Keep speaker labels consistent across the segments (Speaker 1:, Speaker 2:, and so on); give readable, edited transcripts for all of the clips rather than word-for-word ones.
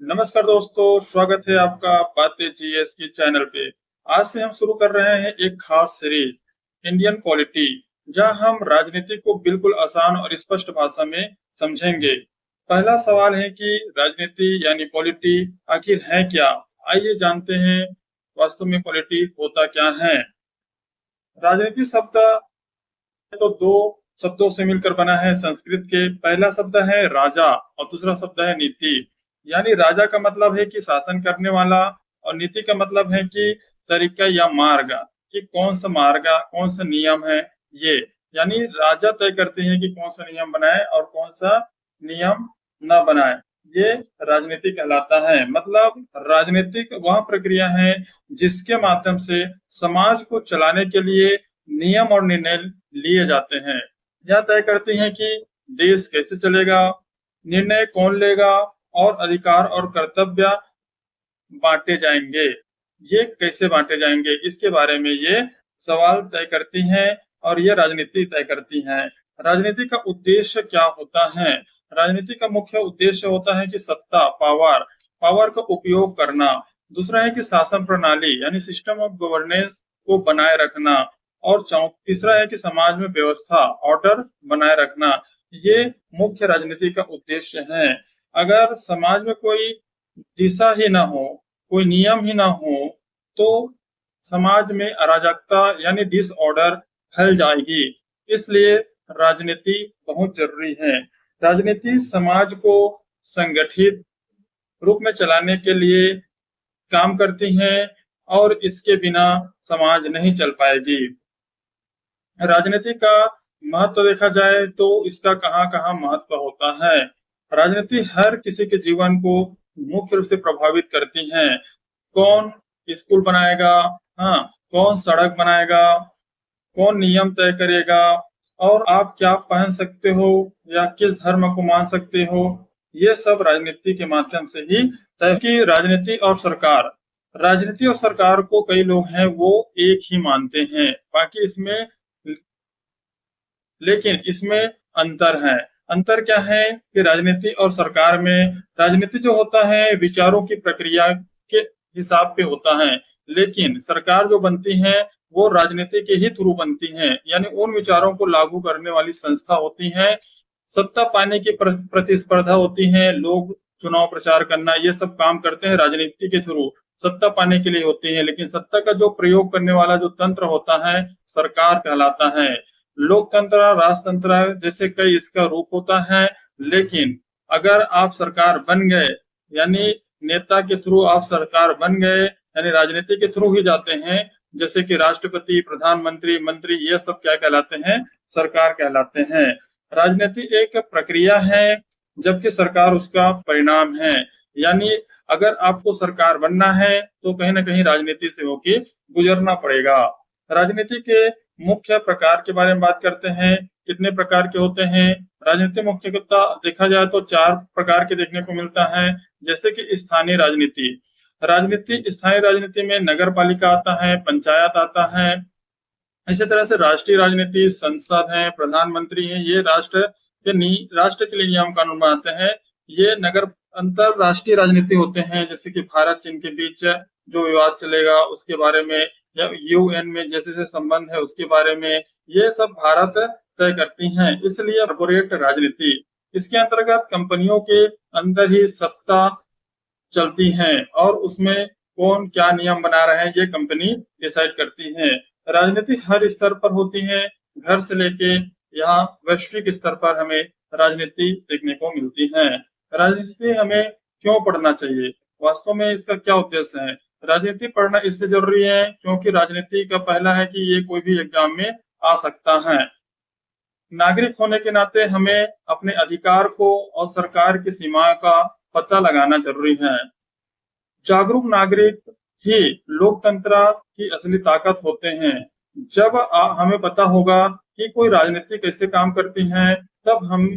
Speaker 1: नमस्कार दोस्तों, स्वागत है आपका बातें जीएस की चैनल पे। आज से हम शुरू कर रहे हैं एक खास सीरीज इंडियन पॉलिटी, जहां हम राजनीति को बिल्कुल आसान और स्पष्ट भाषा में समझेंगे। पहला सवाल है कि राजनीति यानी पॉलिटी आखिर है क्या? आइए जानते हैं वास्तव में पॉलिटी होता क्या है। राजनीति शब्द तो दो शब्दों से मिलकर बना है संस्कृत के। पहला शब्द है राजा और दूसरा शब्द है नीति। यानी राजा का मतलब है कि शासन करने वाला, और नीति का मतलब है कि तरीका या मार्ग, कि कौन सा मार्ग, कौन सा नियम है ये। यानी राजा तय करते हैं कि कौन सा नियम बनाए और कौन सा नियम न बनाए। ये राजनीति कहलाता है। मतलब राजनीतिक वह प्रक्रिया है जिसके माध्यम से समाज को चलाने के लिए नियम और निर्णय लिए जाते हैं। यह तय करती हैं कि देश कैसे चलेगा, निर्णय कौन लेगा और अधिकार और कर्तव्य बांटे जाएंगे। ये कैसे बांटे जाएंगे इसके बारे में ये सवाल तय करती हैं और ये राजनीति तय करती हैं। राजनीति का उद्देश्य क्या होता है? राजनीति का मुख्य उद्देश्य होता है कि सत्ता, पावर का उपयोग करना। दूसरा है कि शासन प्रणाली यानी सिस्टम ऑफ गवर्नेंस को बनाए रखना। और तीसरा है कि समाज में व्यवस्था, ऑर्डर बनाए रखना। ये मुख्य राजनीति का उद्देश्य है। अगर समाज में कोई दिशा ही ना हो, कोई नियम ही ना हो, तो समाज में अराजकता यानी डिसऑर्डर फैल जाएगी। इसलिए राजनीति बहुत जरूरी है। राजनीति समाज को संगठित रूप में चलाने के लिए काम करती है और इसके बिना समाज नहीं चल पाएगी। राजनीति का महत्व देखा जाए तो इसका कहाँ कहाँ महत्व होता है। राजनीति हर किसी के जीवन को मुख्य रूप से प्रभावित करती है। कौन स्कूल बनाएगा, हाँ, कौन सड़क बनाएगा, कौन नियम तय करेगा, और आप क्या पहन सकते हो या किस धर्म को मान सकते हो, ये सब राजनीति के माध्यम से ही तय की। राजनीति और सरकार को कई लोग हैं वो एक ही मानते हैं, बाकी इसमें लेकिन इसमें अंतर है। अंतर क्या है कि राजनीति और सरकार में, राजनीति जो होता है विचारों की प्रक्रिया के हिसाब पे होता है, लेकिन सरकार जो बनती है वो राजनीति के ही थ्रू बनती है। यानी उन विचारों को लागू करने वाली संस्था होती है। सत्ता पाने की प्रतिस्पर्धा होती है, लोग चुनाव प्रचार करना, ये सब काम करते हैं राजनीति के थ्रू, सत्ता पाने के लिए होती है। लेकिन सत्ता का जो प्रयोग करने वाला जो तंत्र होता है सरकार कहलाता है। लोकतंत्र, राजतंत्र जैसे कई इसका रूप होता है। लेकिन अगर आप सरकार बन गए, यानी नेता के थ्रू आप सरकार बन गए, यानी राजनीति के थ्रू ही जाते हैं, जैसे कि राष्ट्रपति, प्रधानमंत्री, मंत्री, ये सब क्या कहलाते हैं? सरकार कहलाते हैं। राजनीति एक प्रक्रिया है जबकि सरकार उसका परिणाम है। यानी अगर आपको सरकार बनना है तो कहीं ना कहीं राजनीति से होके गुजरना पड़ेगा। राजनीति के मुख्य प्रकार के बारे में बात करते हैं। कितने प्रकार के होते हैं? राजनीति मुख्यतः देखा जाए तो 4 प्रकार के देखने को मिलता है। जैसे कि स्थानीय स्थानीय राजनीति में नगर पालिका आता है, पंचायत आता है। इसी तरह से राष्ट्रीय राजनीति, संसद है, प्रधानमंत्री है, ये राष्ट्र के लिए नियम कानून बनाते हैं। ये नगर अंतरराष्ट्रीय राजनीति होते हैं, जैसे कि भारत चीन के बीच जो विवाद चलेगा उसके बारे में, या यूएन में जैसे से संबंध है उसके बारे में, ये सब भारत तय करती हैं। इसलिए कॉर्पोरेट राजनीति, इसके अंतर्गत कंपनियों के अंदर ही सत्ता चलती है और उसमें कौन क्या नियम बना रहे हैं ये कंपनी डिसाइड करती है। राजनीति हर स्तर पर होती है, घर से लेके यहाँ वैश्विक स्तर पर हमें राजनीति देखने को मिलती है। राजनीति हमें क्यों पढ़ना चाहिए? वास्तव में इसका क्या उद्देश्य है? राजनीति पढ़ना इसलिए जरूरी है क्योंकि राजनीति का पहला है कि ये कोई भी एग्जाम में आ सकता है। नागरिक होने के नाते हमें अपने अधिकार को और सरकार की सीमा का पता लगाना जरूरी है। जागरूक नागरिक ही लोकतंत्र की असली ताकत होते हैं। जब हमें पता होगा कि कोई राजनीति कैसे काम करती है, तब हम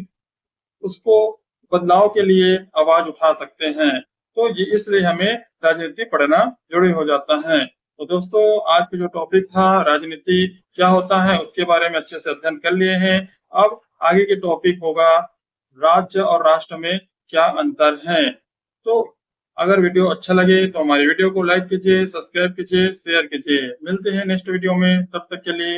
Speaker 1: उसको बदलाव के लिए आवाज उठा सकते हैं। तो ये इसलिए हमें राजनीति पढ़ना जरूरी हो जाता है। तो दोस्तों, आज का जो टॉपिक था राजनीति क्या होता है उसके बारे में अच्छे से अध्ययन कर लिए हैं। अब आगे के टॉपिक होगा राज्य और राष्ट्र में क्या अंतर है। तो अगर वीडियो अच्छा लगे तो हमारी वीडियो को लाइक कीजिए, सब्सक्राइब कीजिए, शेयर कीजिए। मिलते हैं नेक्स्ट वीडियो में, तब तक के लिए